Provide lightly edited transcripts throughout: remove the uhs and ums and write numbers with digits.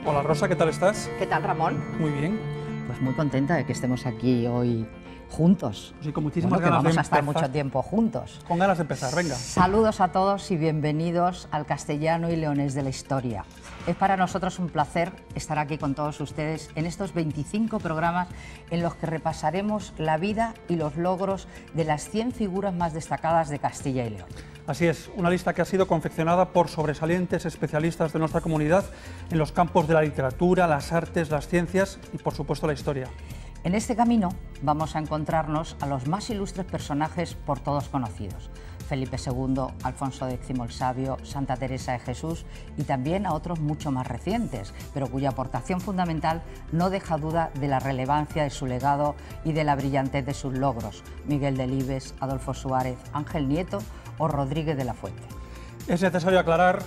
Hola Rosa, ¿qué tal estás? ¿Qué tal, Ramón? Muy bien. Pues muy contenta de que estemos aquí hoy juntos. Sí, con muchísimas que ganas vamos de a estar empezar. mucho tiempo juntos. Con ganas de empezar, venga. Saludos a todos y bienvenidos al Castellano y Leonés de la Historia. Es para nosotros un placer estar aquí con todos ustedes en estos 25 programas en los que repasaremos la vida y los logros de las 100 figuras más destacadas de Castilla y León. Así es, una lista que ha sido confeccionada por sobresalientes especialistas de nuestra comunidad en los campos de la literatura, las artes, las ciencias y, por supuesto, la historia. En este camino vamos a encontrarnos a los más ilustres personajes por todos conocidos. Felipe II, Alfonso X el Sabio, Santa Teresa de Jesús y también a otros mucho más recientes, pero cuya aportación fundamental no deja duda de la relevancia de su legado y de la brillantez de sus logros. Miguel Delibes, Adolfo Suárez, Ángel Nieto o Rodríguez de la Fuente. Es necesario aclarar,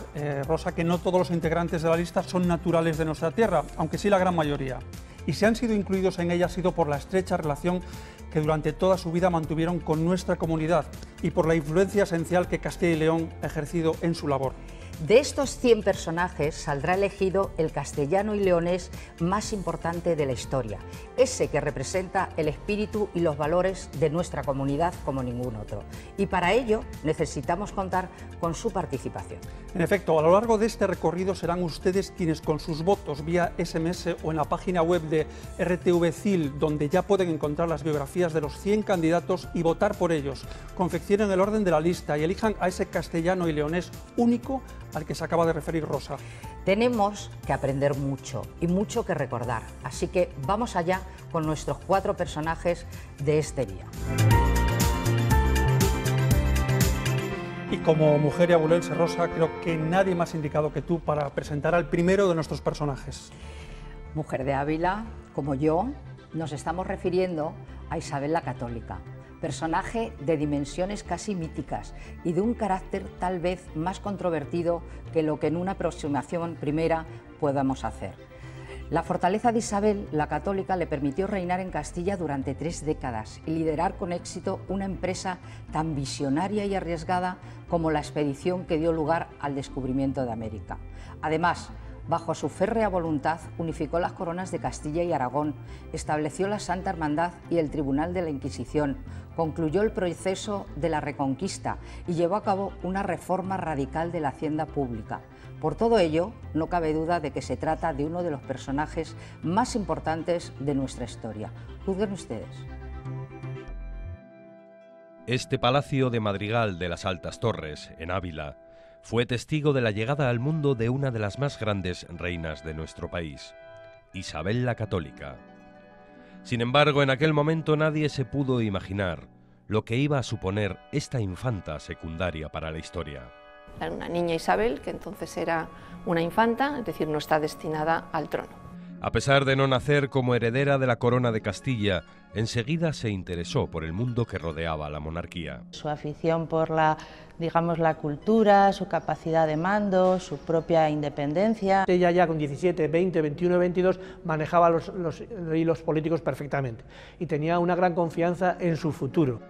Rosa, que no todos los integrantes de la lista son naturales de nuestra tierra, aunque sí la gran mayoría. Y si han sido incluidos en ella ha sido por la estrecha relación que durante toda su vida mantuvieron con nuestra comunidad y por la influencia esencial que Castilla y León ha ejercido en su labor. De estos 100 personajes saldrá elegido el castellano y leonés más importante de la historia, ese que representa el espíritu y los valores de nuestra comunidad como ningún otro. Y para ello necesitamos contar con su participación. En efecto, a lo largo de este recorrido serán ustedes quienes con sus votos vía SMS o en la página web de RTV CIL, donde ya pueden encontrar las biografías de los 100 candidatos y votar por ellos, confeccionen el orden de la lista y elijan a ese castellano y leonés único al que se acaba de referir Rosa. Tenemos que aprender mucho y mucho que recordar, así que vamos allá con nuestros 4 personajes de este día. Y como mujer y abulense, Rosa, creo que nadie más indicado que tú para presentar al primero de nuestros personajes. Mujer de Ávila, como yo, nos estamos refiriendo a Isabel la Católica, personaje de dimensiones casi míticas y de un carácter tal vez más controvertido que lo que en una aproximación primera podamos hacer. La fortaleza de Isabel la Católica le permitió reinar en Castilla durante 3 décadas y liderar con éxito una empresa tan visionaria y arriesgada como la expedición que dio lugar al descubrimiento de América. Además, bajo su férrea voluntad, unificó las coronas de Castilla y Aragón, estableció la Santa Hermandad y el Tribunal de la Inquisición, concluyó el proceso de la Reconquista y llevó a cabo una reforma radical de la hacienda pública. Por todo ello, no cabe duda de que se trata de uno de los personajes más importantes de nuestra historia. Juzguen ustedes. Este palacio de Madrigal de las Altas Torres, en Ávila, fue testigo de la llegada al mundo de una de las más grandes reinas de nuestro país, Isabel la Católica. Sin embargo, en aquel momento nadie se pudo imaginar lo que iba a suponer esta infanta secundaria para la historia. Era una niña Isabel, que entonces era una infanta, es decir, no está destinada al trono. A pesar de no nacer como heredera de la corona de Castilla, enseguida se interesó por el mundo que rodeaba a la monarquía. Su afición por la cultura, su capacidad de mando, su propia independencia. Ella ya con 17, 20, 21, 22 manejaba los hilos políticos perfectamente y tenía una gran confianza en su futuro.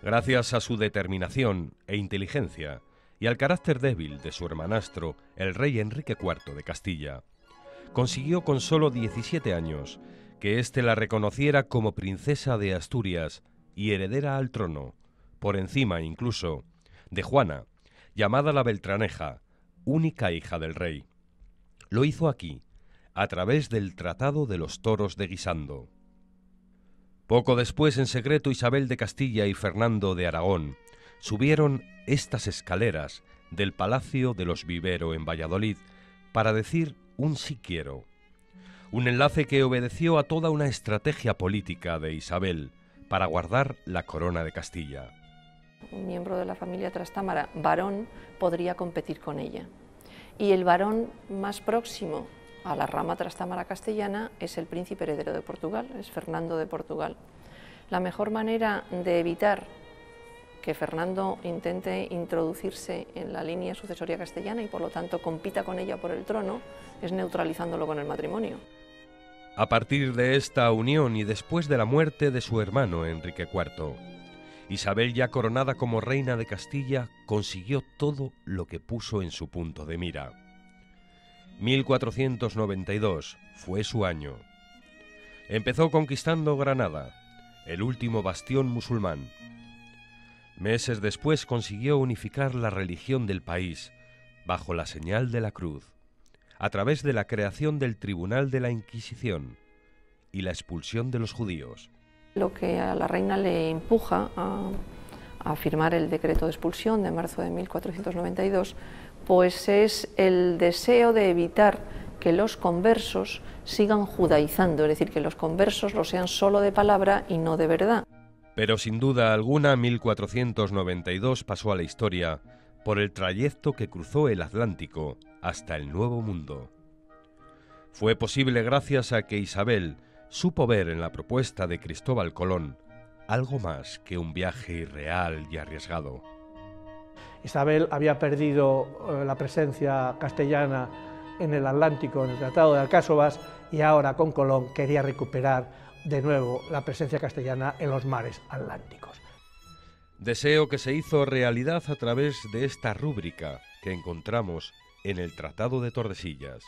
Gracias a su determinación e inteligencia y al carácter débil de su hermanastro, el rey Enrique IV de Castilla, consiguió con solo 17 años que éste la reconociera como princesa de Asturias y heredera al trono, por encima incluso de Juana, llamada la Beltraneja, única hija del rey. Lo hizo aquí, a través del Tratado de los Toros de Guisando. Poco después, en secreto, Isabel de Castilla y Fernando de Aragón subieron estas escaleras del Palacio de los Vivero en Valladolid para decir un sí quiero. Un enlace que obedeció a toda una estrategia política de Isabel para guardar la corona de Castilla. Un miembro de la familia Trastámara, varón, podría competir con ella. Y el varón más próximo a la rama Trastámara castellana es el príncipe heredero de Portugal, es Fernando de Portugal. La mejor manera de evitar que Fernando intente introducirse en la línea sucesoria castellana y por lo tanto compita con ella por el trono es neutralizándolo con el matrimonio. A partir de esta unión y después de la muerte de su hermano Enrique IV, Isabel, ya coronada como reina de Castilla, consiguió todo lo que puso en su punto de mira. 1492 fue su año. Empezó conquistando Granada, el último bastión musulmán. Meses después consiguió unificar la religión del país bajo la señal de la cruz, a través de la creación del Tribunal de la Inquisición y la expulsión de los judíos. Lo que a la reina le empuja a firmar el decreto de expulsión de marzo de 1492, pues es el deseo de evitar que los conversos sigan judaizando, es decir, que los conversos lo sean solo de palabra y no de verdad. Pero sin duda alguna, 1492 pasó a la historia por el trayecto que cruzó el Atlántico hasta el Nuevo Mundo. Fue posible gracias a que Isabel supo ver en la propuesta de Cristóbal Colón algo más que un viaje irreal y arriesgado. Isabel había perdido la presencia castellana en el Atlántico, en el Tratado de Alcáçovas, y ahora con Colón quería recuperar de nuevo la presencia castellana en los mares atlánticos. Deseo que se hizo realidad a través de esta rúbrica que encontramos en el Tratado de Tordesillas.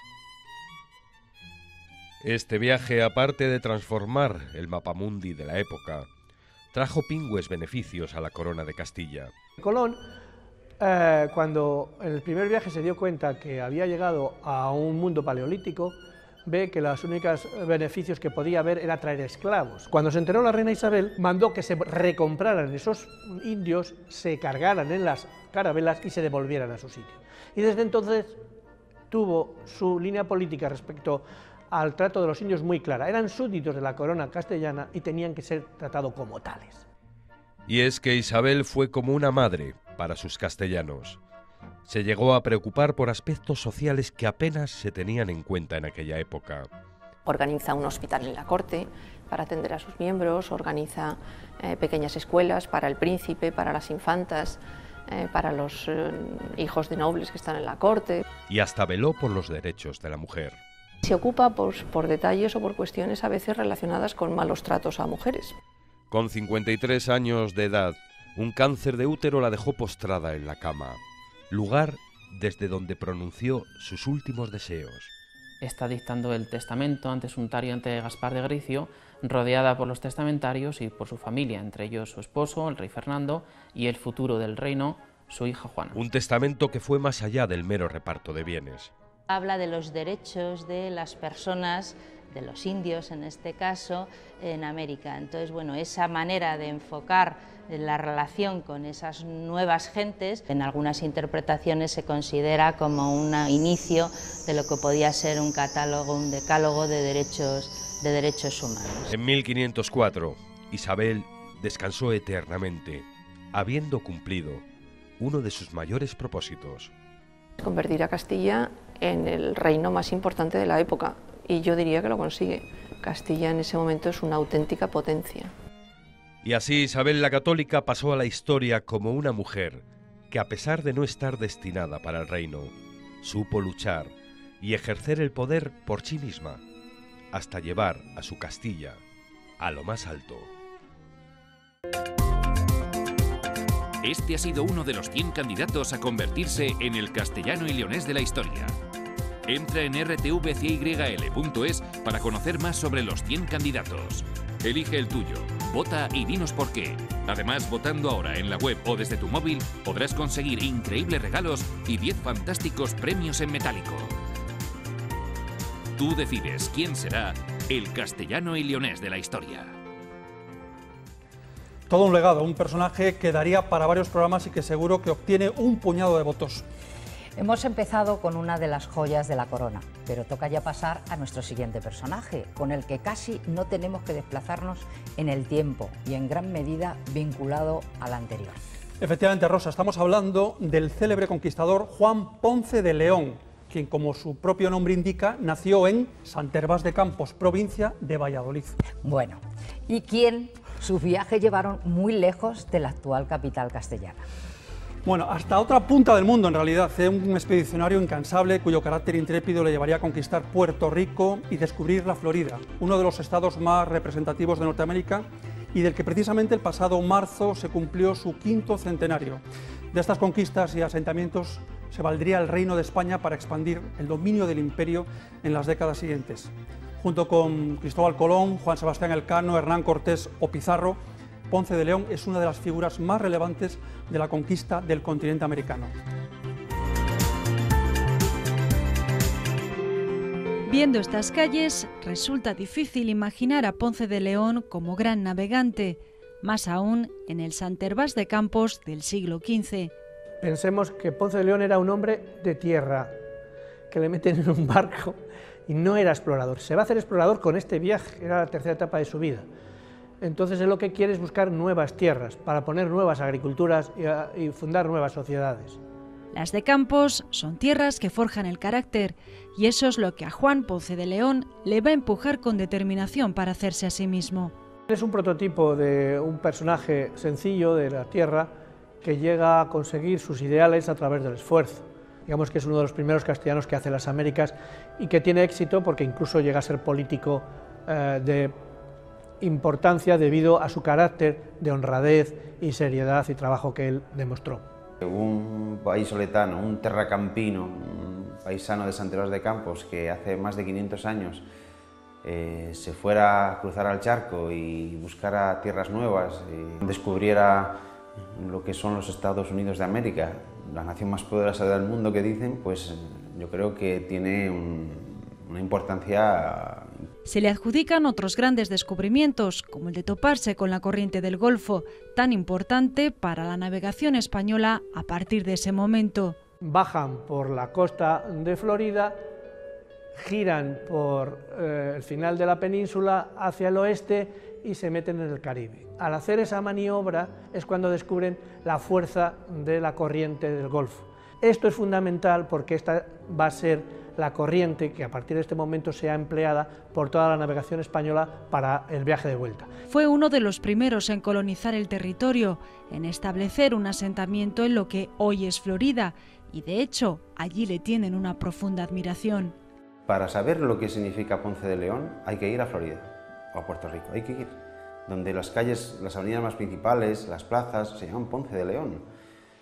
Este viaje, aparte de transformar el mapamundi de la época, trajo pingües beneficios a la corona de Castilla. Colón, cuando en el primer viaje se dio cuenta que había llegado a un mundo paleolítico, ve que los únicos beneficios que podía haber era traer esclavos. Cuando se enteró la reina Isabel, mandó que se recompraran esos indios, se cargaran en las carabelas y se devolvieran a su sitio. Y desde entonces tuvo su línea política respecto al trato de los indios muy clara. Eran súbditos de la corona castellana y tenían que ser tratados como tales. Y es que Isabel fue como una madre para sus castellanos. Se llegó a preocupar por aspectos sociales que apenas se tenían en cuenta en aquella época. Organiza un hospital en la corte para atender a sus miembros, organiza pequeñas escuelas para el príncipe, para las infantas, para los hijos de nobles que están en la corte. Y hasta veló por los derechos de la mujer. Se ocupa por detalles o por cuestiones a veces relacionadas con malos tratos a mujeres. Con 53 años de edad, un cáncer de útero la dejó postrada en la cama, lugar desde donde pronunció sus últimos deseos. Está dictando el testamento ante su notario, ante Gaspar de Gricio, rodeada por los testamentarios y por su familia, entre ellos su esposo, el rey Fernando, y el futuro del reino, su hija Juana. Un testamento que fue más allá del mero reparto de bienes. Habla de los derechos de las personas, de los indios en este caso, en América. Entonces, bueno, esa manera de enfocar la relación con esas nuevas gentes, en algunas interpretaciones se considera como un inicio de lo que podía ser un catálogo, un decálogo de derechos humanos. En 1504, Isabel descansó eternamente, habiendo cumplido uno de sus mayores propósitos. Convertir a Castilla en el reino más importante de la época, y yo diría que lo consigue. Castilla en ese momento es una auténtica potencia. Y así Isabel la Católica pasó a la historia como una mujer que, a pesar de no estar destinada para el reino, supo luchar y ejercer el poder por sí misma, hasta llevar a su Castilla a lo más alto. Este ha sido uno de los 100 candidatos a convertirse en el castellano y leonés de la historia. Entra en rtvcyl.es para conocer más sobre los 100 candidatos. Elige el tuyo, vota y dinos por qué. Además, votando ahora en la web o desde tu móvil, podrás conseguir increíbles regalos y 10 fantásticos premios en metálico. Tú decides quién será el castellano y leonés de la historia. Todo un legado, un personaje que daría para varios programas y que seguro que obtiene un puñado de votos. Hemos empezado con una de las joyas de la corona, pero toca ya pasar a nuestro siguiente personaje, con el que casi no tenemos que desplazarnos en el tiempo y en gran medida vinculado al anterior. Efectivamente, Rosa, estamos hablando del célebre conquistador Juan Ponce de León, quien, como su propio nombre indica, nació en Sant Hervás de Campos, provincia de Valladolid. Bueno, y quien sus viajes llevaron muy lejos de la actual capital castellana. Bueno, hasta otra punta del mundo en realidad, un expedicionario incansable cuyo carácter intrépido le llevaría a conquistar Puerto Rico y descubrir la Florida, uno de los estados más representativos de Norteamérica y del que precisamente el pasado marzo se cumplió su 5º centenario. De estas conquistas y asentamientos se valdría el Reino de España para expandir el dominio del imperio en las décadas siguientes. Junto con Cristóbal Colón, Juan Sebastián Elcano, Hernán Cortés o Pizarro, Ponce de León es una de las figuras más relevantes de la conquista del continente americano. Viendo estas calles, resulta difícil imaginar a Ponce de León como gran navegante, más aún en el Sant Hervás de Campos del siglo XV. Pensemos que Ponce de León era un hombre de tierra, que le meten en un barco y no era explorador. Se va a hacer explorador con este viaje, era la tercera etapa de su vida. Entonces él lo que quiere es buscar nuevas tierras para poner nuevas agriculturas y fundar nuevas sociedades. Las de Campos son tierras que forjan el carácter y eso es lo que a Juan Ponce de León le va a empujar con determinación para hacerse a sí mismo. Es un prototipo de un personaje sencillo de la tierra que llega a conseguir sus ideales a través del esfuerzo. Digamos que es uno de los primeros castellanos que hace las Américas y que tiene éxito porque incluso llega a ser político de importancia debido a su carácter de honradez y seriedad y trabajo que él demostró. Un vallisoletano, un terracampino, un paisano de Sant Hervás de Campos que hace más de 500 años se fuera a cruzar al charco y buscara tierras nuevas, descubriera lo que son los Estados Unidos de América, la nación más poderosa del mundo que dicen, pues yo creo que tiene una importancia. Se le adjudican otros grandes descubrimientos, como el de toparse con la corriente del Golfo, tan importante para la navegación española a partir de ese momento. Bajan por la costa de Florida, giran por el final de la península hacia el oeste y se meten en el Caribe. Al hacer esa maniobra es cuando descubren la fuerza de la corriente del Golfo. Esto es fundamental porque esta va a ser la corriente que a partir de este momento sea empleada por toda la navegación española para el viaje de vuelta. Fue uno de los primeros en colonizar el territorio, en establecer un asentamiento en lo que hoy es Florida, y de hecho allí le tienen una profunda admiración. Para saber lo que significa Ponce de León hay que ir a Florida o a Puerto Rico, hay que ir donde las calles, las avenidas más principales, las plazas se llaman Ponce de León.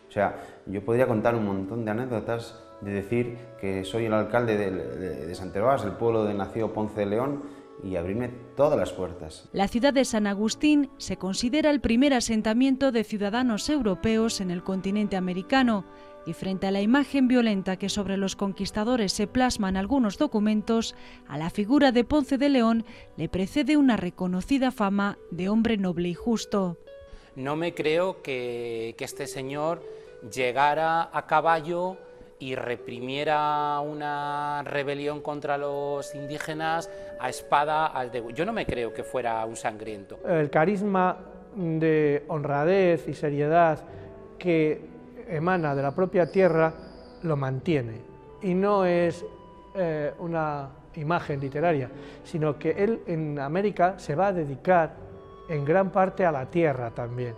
O sea, yo podría contar un montón de anécdotas de decir que soy el alcalde de Sant Hervás, el pueblo donde nació Ponce de León, y abrirme todas las puertas. La ciudad de San Agustín se considera el primer asentamiento de ciudadanos europeos en el continente americano, y frente a la imagen violenta que sobre los conquistadores se plasma en algunos documentos, a la figura de Ponce de León le precede una reconocida fama de hombre noble y justo. No me creo que este señor llegara a caballo y reprimiera una rebelión contra los indígenas a espada. Yo no me creo que fuera un sangriento. El carisma de honradez y seriedad que emana de la propia tierra lo mantiene, y no es una imagen literaria, sino que él en América se va a dedicar en gran parte a la tierra también.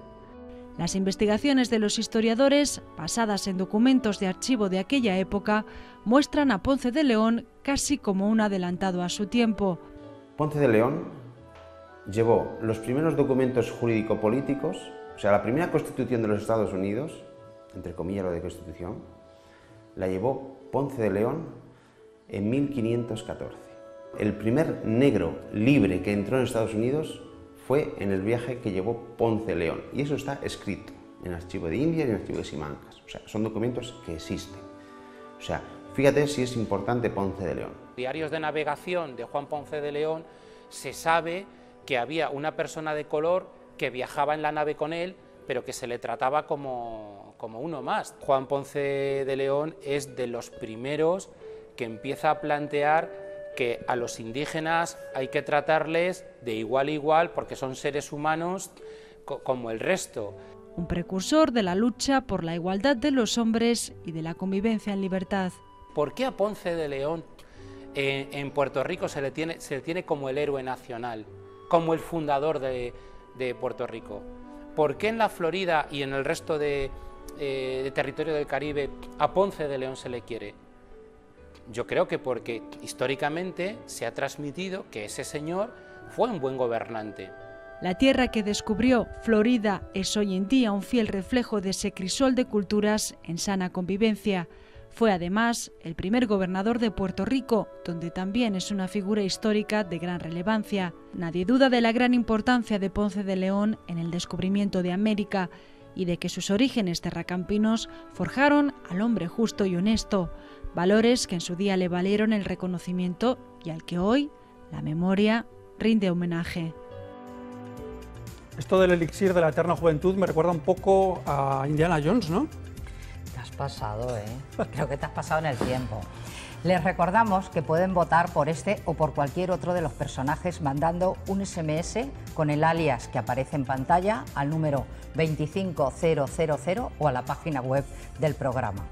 Las investigaciones de los historiadores, basadas en documentos de archivo de aquella época, muestran a Ponce de León casi como un adelantado a su tiempo. Ponce de León llevó los primeros documentos jurídico-políticos, o sea, la primera constitución de los Estados Unidos, entre comillas lo de constitución, la llevó Ponce de León en 1514. El primer negro libre que entró en Estados Unidos fue en el viaje que llevó Ponce de León, y eso está escrito en el archivo de Indias y en el archivo de Simancas. O sea, son documentos que existen. O sea, fíjate si es importante Ponce de León. Diarios de navegación de Juan Ponce de León, se sabe que había una persona de color que viajaba en la nave con él, pero que se le trataba como uno más. Juan Ponce de León es de los primeros que empieza a plantear que a los indígenas hay que tratarles de igual a igual porque son seres humanos como el resto. Un precursor de la lucha por la igualdad de los hombres y de la convivencia en libertad. ¿Por qué a Ponce de León en Puerto Rico se le tiene como el héroe nacional, como el fundador de Puerto Rico? ¿Por qué en la Florida y en el resto de territorio del Caribe a Ponce de León se le quiere? Yo creo que porque históricamente se ha transmitido que ese señor fue un buen gobernante. La tierra que descubrió, Florida, es hoy en día un fiel reflejo de ese crisol de culturas en sana convivencia. Fue además el primer gobernador de Puerto Rico, donde también es una figura histórica de gran relevancia. Nadie duda de la gran importancia de Ponce de León en el descubrimiento de América y de que sus orígenes terracampinos forjaron al hombre justo y honesto, valores que en su día le valieron el reconocimiento y al que hoy la memoria rinde homenaje. Esto del elixir de la eterna juventud me recuerda un poco a Indiana Jones, ¿no? Te has pasado, Creo que te has pasado en el tiempo. Les recordamos que pueden votar por este o por cualquier otro de los personajes mandando un SMS con el alias que aparece en pantalla al número 25000 o a la página web del programa.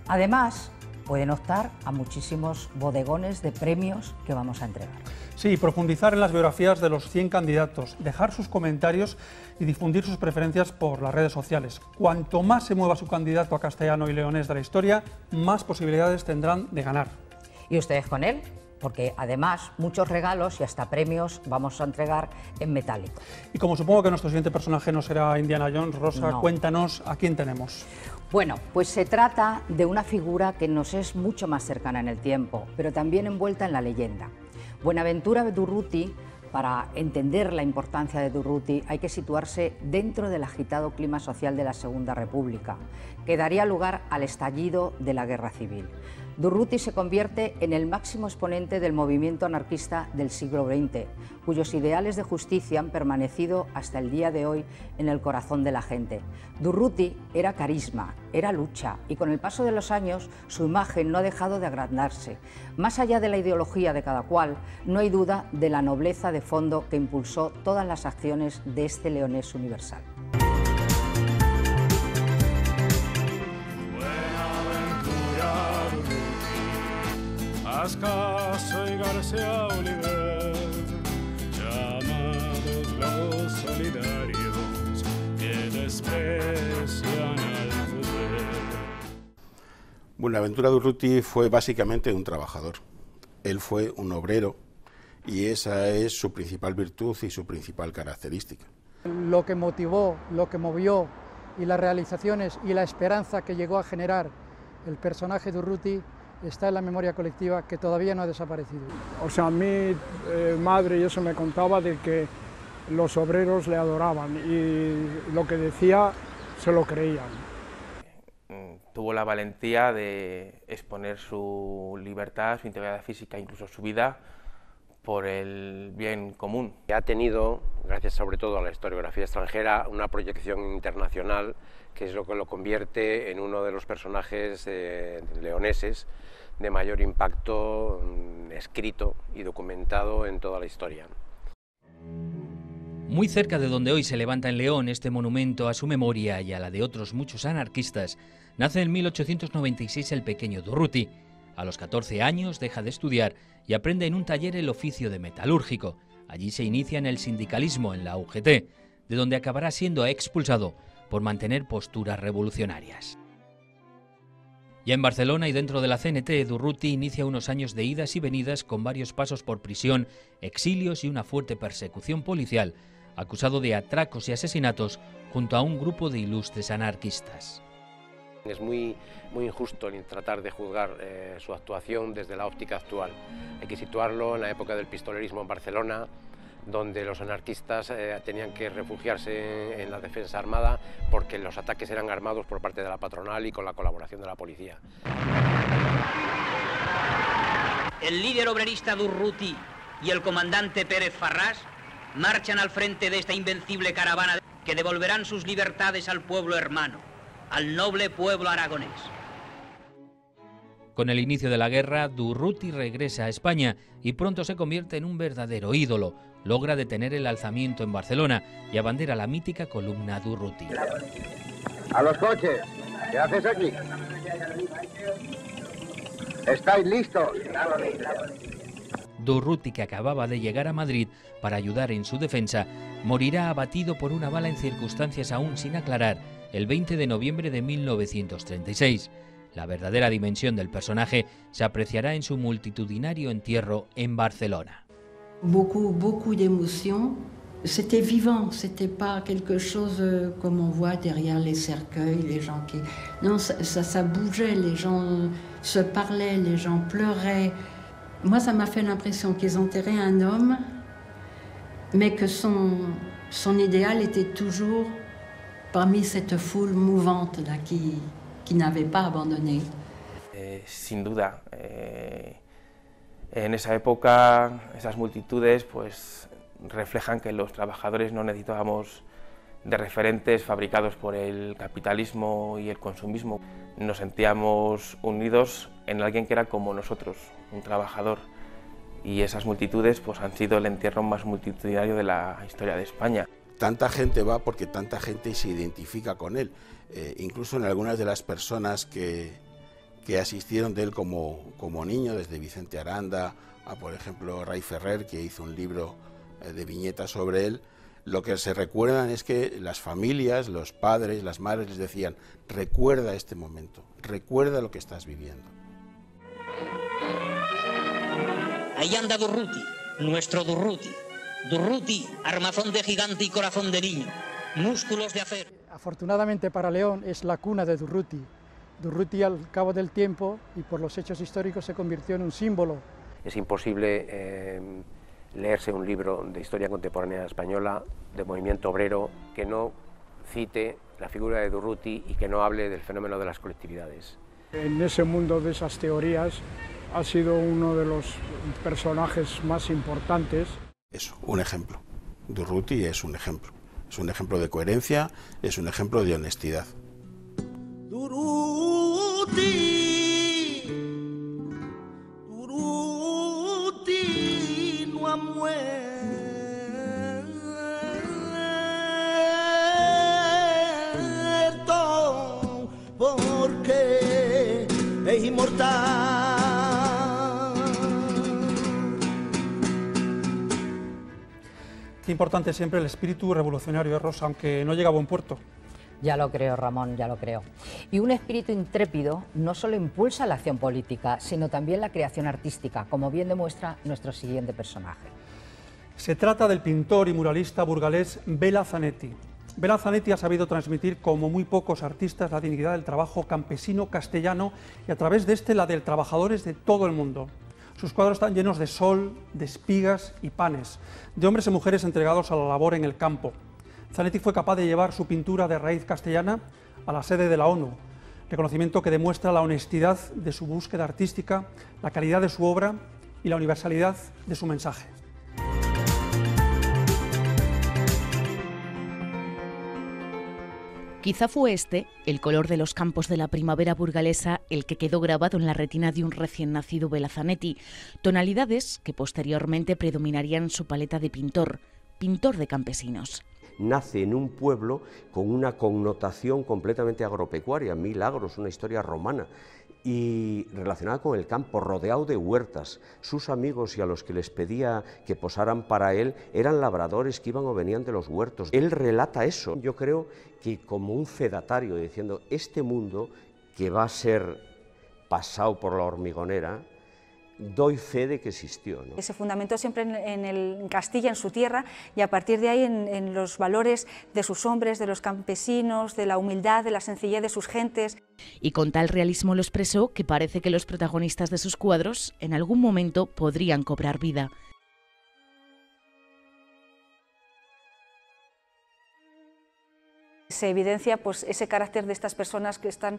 Además, pueden optar a muchísimos bodegones de premios que vamos a entregar. Sí, profundizar en las biografías de los 100 candidatos, dejar sus comentarios y difundir sus preferencias por las redes sociales. Cuanto más se mueva su candidato a castellano y leonés de la historia, más posibilidades tendrán de ganar. ¿Y ustedes con él? Porque además muchos regalos y hasta premios vamos a entregar en metálico. Y como supongo que nuestro siguiente personaje no será Indiana Jones, Rosa, no. Cuéntanos a quién tenemos. Bueno, pues se trata de una figura que nos es mucho más cercana en el tiempo, pero también envuelta en la leyenda. Buenaventura Durruti, para entender la importancia de Durruti, hay que situarse dentro del agitado clima social de la Segunda República, que daría lugar al estallido de la Guerra Civil. Durruti se convierte en el máximo exponente del movimiento anarquista del siglo XX, cuyos ideales de justicia han permanecido hasta el día de hoy en el corazón de la gente. Durruti era carisma, era lucha, y con el paso de los años su imagen no ha dejado de agrandarse. Más allá de la ideología de cada cual, no hay duda de la nobleza de fondo que impulsó todas las acciones de este leonés universal. Haz caso y García Oliver, llamados los solidarios que desprecian al poder. Buenaventura Durruti fue básicamente un trabajador. Él fue un obrero y esa es su principal virtud y su principal característica. Lo que motivó, lo que movió y las realizaciones y la esperanza que llegó a generar el personaje Durruti está en la memoria colectiva, que todavía no ha desaparecido. O sea, mi madre y eso me contaba de que los obreros le adoraban y lo que decía se lo creían. Tuvo la valentía de exponer su libertad, su integridad física, incluso su vida, por el bien común. Ha tenido, gracias sobre todo a la historiografía extranjera, una proyección internacional que es lo que lo convierte en uno de los personajes leoneses de mayor impacto escrito y documentado en toda la historia. Muy cerca de donde hoy se levanta en León este monumento a su memoria y a la de otros muchos anarquistas, nace en 1896 el pequeño Durruti. A los 14 años deja de estudiar y aprende en un taller el oficio de metalúrgico. Allí se inicia en el sindicalismo en la UGT, de donde acabará siendo expulsado por mantener posturas revolucionarias. Ya en Barcelona y dentro de la CNT, Durruti inicia unos años de idas y venidas con varios pasos por prisión, exilios y una fuerte persecución policial, acusado de atracos y asesinatos junto a un grupo de ilustres anarquistas. Es muy injusto tratar de juzgar su actuación desde la óptica actual. Hay que situarlo en la época del pistolerismo en Barcelona, donde los anarquistas tenían que refugiarse en la defensa armada porque los ataques eran armados por parte de la patronal y con la colaboración de la policía. El líder obrerista Durruti y el comandante Pérez Farrás marchan al frente de esta invencible caravana que devolverán sus libertades al pueblo hermano, al noble pueblo aragonés. Con el inicio de la guerra, Durruti regresa a España y pronto se convierte en un verdadero ídolo. Logra detener el alzamiento en Barcelona y abandera la mítica columna Durruti. A los coches, ¿qué haces aquí? ¿Estáis listos? Durruti, que acababa de llegar a Madrid para ayudar en su defensa, morirá abatido por una bala en circunstancias aún sin aclarar el 20 de noviembre de 1936. La verdadera dimensión del personaje se apreciará en su multitudinario entierro en Barcelona. Beaucoup d'émotions C'était vivant, c'était pas quelque chose comme on voit derrière les cercueils, les gens qui... Non, ça bougeait, les gens se parlaient, les gens pleuraient. Moi, ça m'a fait l'impression qu'ils enterraient un homme, mais que son idéal était toujours parmi cette foule mouvante là, qui n'avait pas abandonné. Sin duda, en esa época, esas multitudes, pues reflejan que los trabajadores no necesitábamos de referentes fabricados por el capitalismo y el consumismo. Nos sentíamos unidos en alguien que era como nosotros, un trabajador. Y esas multitudes pues, han sido el entierro más multitudinario de la historia de España. Tanta gente va porque tanta gente se identifica con él. Incluso en algunas de las personas que asistieron de él como niño, desde Vicente Aranda a, por ejemplo, Ray Ferrer, que hizo un libro de viñetas sobre él, lo que se recuerdan es que las familias, los padres, las madres les decían: recuerda este momento, recuerda lo que estás viviendo. Ahí anda Durruti, nuestro Durruti. Durruti, armazón de gigante y corazón de niño, músculos de acero. Afortunadamente para León es la cuna de Durruti. Durruti, al cabo del tiempo y por los hechos históricos, se convirtió en un símbolo. Es imposible leerse un libro de historia contemporánea española, de movimiento obrero, que no cite la figura de Durruti y que no hable del fenómeno de las colectividades. En ese mundo de esas teorías ha sido uno de los personajes más importantes. Eso, un ejemplo. Durruti es un ejemplo. Es un ejemplo de coherencia, es un ejemplo de honestidad. Durruti no ha muerto porque es inmortal. Qué importante siempre el espíritu revolucionario, Rosa, aunque no llega a buen puerto. Ya lo creo, Ramón, ya lo creo. Y un espíritu intrépido no solo impulsa la acción política, sino también la creación artística, como bien demuestra nuestro siguiente personaje. Se trata del pintor y muralista burgalés Bela Zanetti. Bela Zanetti ha sabido transmitir como muy pocos artistas la dignidad del trabajo campesino castellano y a través de este la de trabajadores de todo el mundo. Sus cuadros están llenos de sol, de espigas y panes, de hombres y mujeres entregados a la labor en el campo. Zanetti fue capaz de llevar su pintura de raíz castellana a la sede de la ONU, reconocimiento que demuestra la honestidad de su búsqueda artística, la calidad de su obra y la universalidad de su mensaje. Quizá fue este, el color de los campos de la primavera burgalesa, el que quedó grabado en la retina de un recién nacido Bela Zanetti, tonalidades que posteriormente predominarían en su paleta de pintor de campesinos. Nace en un pueblo con una connotación completamente agropecuaria, Milagros, una historia romana, y relacionada con el campo, rodeado de huertas. Sus amigos y a los que les pedía que posaran para él eran labradores que iban o venían de los huertos. Él relata eso, yo creo que como un fedatario, diciendo, este mundo que va a ser pasado por la hormigonera, doy fe de que existió, ¿no? Se fundamentó siempre en Castilla, en su tierra, y a partir de ahí en los valores de sus hombres, de los campesinos, de la humildad, de la sencillez de sus gentes. Y con tal realismo lo expresó que parece que los protagonistas de sus cuadros en algún momento podrían cobrar vida. Se evidencia pues, ese carácter de estas personas que están,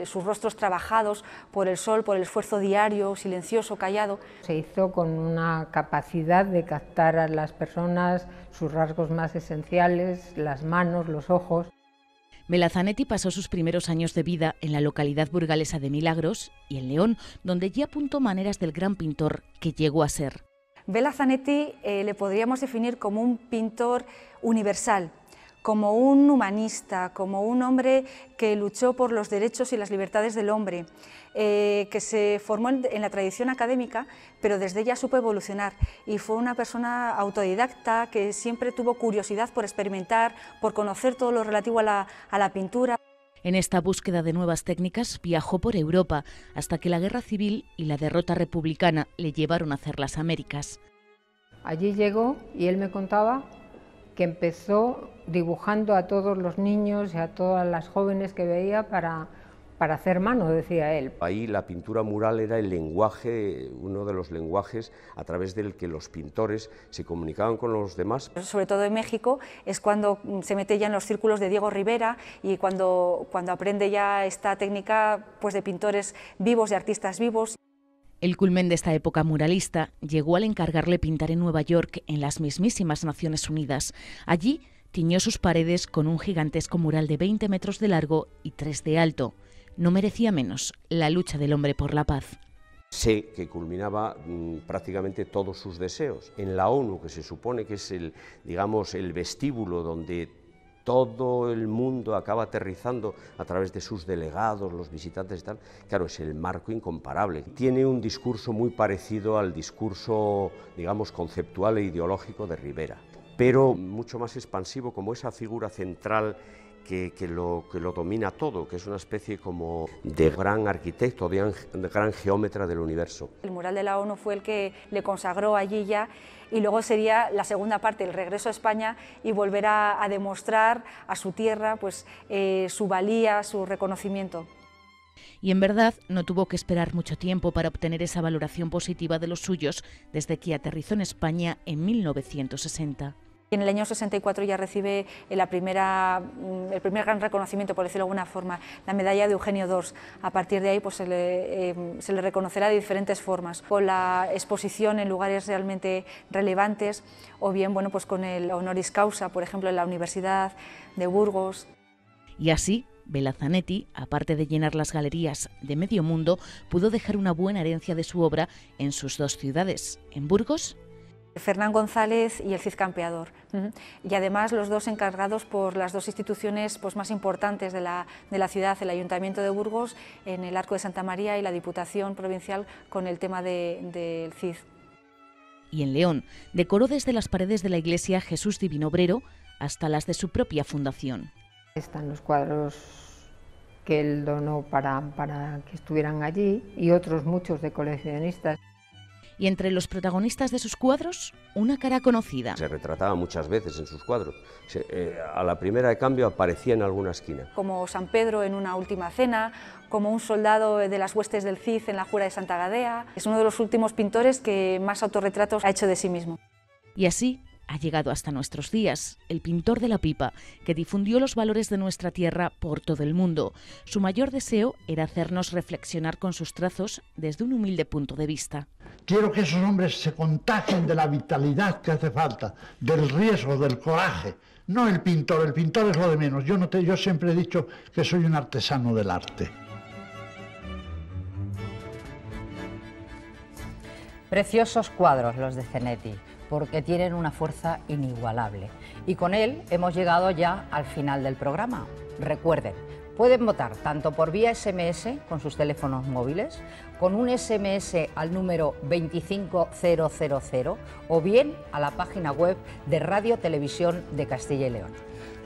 sus rostros trabajados por el sol, por el esfuerzo diario, silencioso, callado. Se hizo con una capacidad de captar a las personas, sus rasgos más esenciales, las manos, los ojos. Bela Zanetti pasó sus primeros años de vida en la localidad burgalesa de Milagros y en León, donde ya apuntó maneras del gran pintor que llegó a ser. Bela Zanetti le podríamos definir como un pintor universal, como un humanista, como un hombre que luchó por los derechos y las libertades del hombre, que se formó en la tradición académica, pero desde ella supo evolucionar y fue una persona autodidacta que siempre tuvo curiosidad por experimentar, por conocer todo lo relativo a la pintura. En esta búsqueda de nuevas técnicas viajó por Europa hasta que la guerra civil y la derrota republicana le llevaron a hacer las Américas. Allí llegó y él me contaba que empezó dibujando a todos los niños y a todas las jóvenes que veía para hacer mano, decía él. Ahí la pintura mural era el lenguaje, uno de los lenguajes a través del que los pintores se comunicaban con los demás. Sobre todo en México es cuando se mete ya en los círculos de Diego Rivera y cuando aprende ya esta técnica pues, de pintores vivos, de artistas vivos. El culmen de esta época muralista llegó al encargarle pintar en Nueva York, en las mismísimas Naciones Unidas. Allí tiñó sus paredes con un gigantesco mural de 20 metros de largo y 3 de alto. No merecía menos la lucha del hombre por la paz. Sé que culminaba prácticamente todos sus deseos. En la ONU, que se supone que es el vestíbulo donde todo el mundo acaba aterrizando a través de sus delegados, los visitantes y tal, claro, es el marco incomparable. Tiene un discurso muy parecido al discurso, digamos, conceptual e ideológico de Rivera, pero mucho más expansivo, como esa figura central que lo domina todo, que es una especie como de gran arquitecto, de gran geómetra del universo. El mural de la ONU fue el que le consagró allí ya, y luego sería la segunda parte, el regreso a España y volver a demostrar a su tierra pues, su valía, su reconocimiento. Y en verdad no tuvo que esperar mucho tiempo para obtener esa valoración positiva de los suyos desde que aterrizó en España en 1960. En el año 64 ya recibe el primer gran reconocimiento, por decirlo de alguna forma, la medalla de Eugenio d'Ors. A partir de ahí pues, se le reconocerá de diferentes formas, con la exposición en lugares realmente relevantes o bien bueno, pues, con el honoris causa, por ejemplo, en la Universidad de Burgos. Y así, Bela Zanetti, aparte de llenar las galerías de medio mundo, pudo dejar una buena herencia de su obra en sus 2 ciudades, en Burgos. Fernán González y el Cid Campeador, y además los 2 encargados por las 2 instituciones pues, más importantes de la ciudad, el Ayuntamiento de Burgos en el Arco de Santa María y la Diputación Provincial con el tema del Cid. Y en León decoró desde las paredes de la iglesia Jesús Divino Obrero hasta las de su propia fundación. Están los cuadros que él donó para que estuvieran allí y otros muchos de coleccionistas. Y entre los protagonistas de sus cuadros, una cara conocida. Se retrataba muchas veces en sus cuadros. A la primera de cambio aparecía en alguna esquina. Como San Pedro en una última cena, como un soldado de las huestes del Cid en la Jura de Santa Gadea. Es uno de los últimos pintores que más autorretratos ha hecho de sí mismo. Y así ha llegado hasta nuestros días, el pintor de la pipa, que difundió los valores de nuestra tierra por todo el mundo. Su mayor deseo era hacernos reflexionar con sus trazos desde un humilde punto de vista. Quiero que esos hombres se contagien de la vitalidad que hace falta, del riesgo, del coraje. No el pintor es lo de menos. Yo siempre he dicho que soy un artesano del arte. Preciosos cuadros los de Zanetti, porque tienen una fuerza inigualable. Y con él hemos llegado ya al final del programa. Recuerden, pueden votar tanto por vía SMS con sus teléfonos móviles, con un SMS al número 25000 o bien a la página web de Radio Televisión de Castilla y León.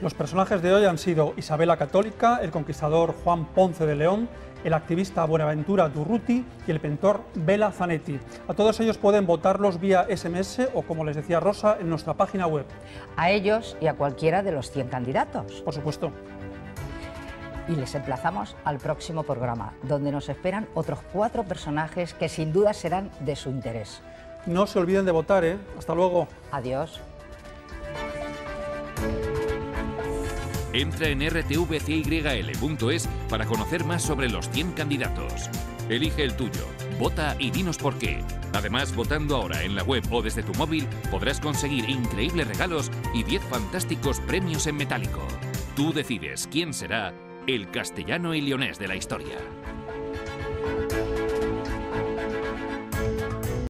Los personajes de hoy han sido Isabel la Católica, el conquistador Juan Ponce de León, el activista Buenaventura Durruti y el pintor Bela Zanetti. A todos ellos pueden votarlos vía SMS o, como les decía Rosa, en nuestra página web. A ellos y a cualquiera de los 100 candidatos. Por supuesto. Y les emplazamos al próximo programa, donde nos esperan otros 4 personajes que sin duda serán de su interés. No se olviden de votar, ¿eh? Hasta luego. Adiós. Entra en rtvcyl.es para conocer más sobre los 100 candidatos. Elige el tuyo, vota y dinos por qué. Además, votando ahora en la web o desde tu móvil, podrás conseguir increíbles regalos y 10 fantásticos premios en metálico. Tú decides quién será el castellano y leonés de la historia.